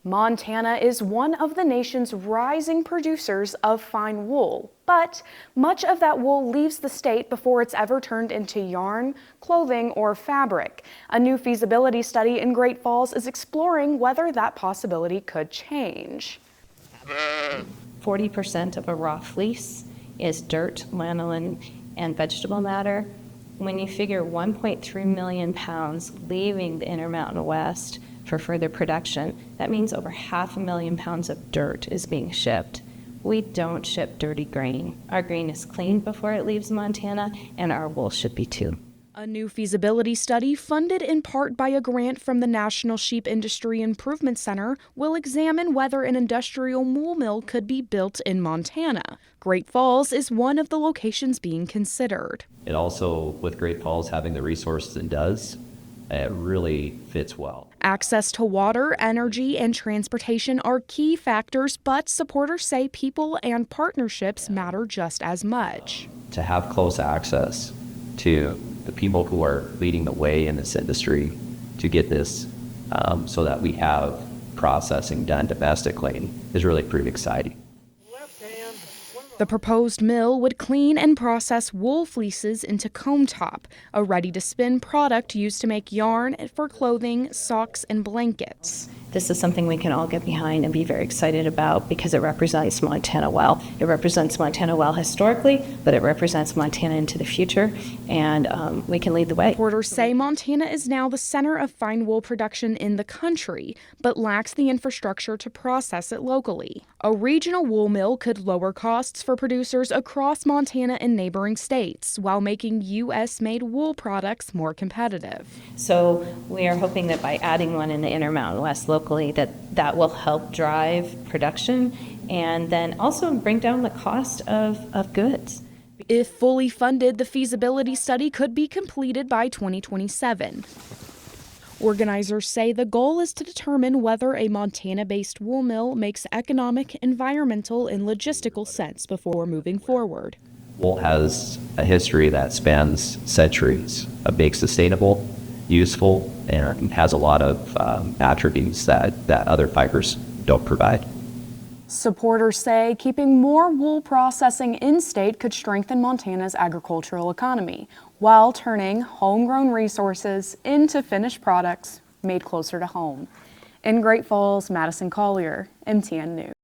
Montana is one of the nation's rising producers of fine wool, but much of that wool leaves the state before it's ever turned into yarn, clothing, or fabric. A new feasibility study in Great Falls is exploring whether that possibility could change. 40% of a raw fleece is dirt, lanolin, and vegetable matter. When you figure 1.3 million pounds leaving the Intermountain West for further production, that means over 500,000 pounds of dirt is being shipped. We don't ship dirty grain. Our grain is cleaned before it leaves Montana, and our wool should be too. A new feasibility study, funded in part by a grant from the National Sheep Industry Improvement Center, will examine whether an industrial wool mill could be built in Montana. Great Falls is one of the locations being considered. It also, with Great Falls having the resources it does, it really fits well. Access to water, energy, and transportation are key factors, but supporters say people and partnerships matter just as much. To have close access to the people who are leading the way in this industry to get this so that we have processing done domestically is really pretty exciting. The proposed mill would clean and process wool fleeces into comb top, a ready-to-spin product used to make yarn for clothing, socks, and blankets. This is something we can all get behind and be very excited about because it represents Montana well. It represents Montana well historically, but it represents Montana into the future, and we can lead the way. Reporters say Montana is now the center of fine wool production in the country, but lacks the infrastructure to process it locally. A regional wool mill could lower costs for producers across Montana and neighboring states, while making U.S.-made wool products more competitive. So we are hoping that by adding one in the Intermountain West locally, that will help drive production and then also bring down the cost of goods. If fully funded, the feasibility study could be completed by 2027. Organizers say the goal is to determine whether a Montana-based wool mill makes economic, environmental, and logistical sense before moving forward. Wool has a history that spans centuries of being sustainable, useful, and has a lot of attributes that other fibers don't provide. Supporters say keeping more wool processing in-state could strengthen Montana's agricultural economy, while turning homegrown resources into finished products made closer to home. In Great Falls, Madison Collier, MTN News.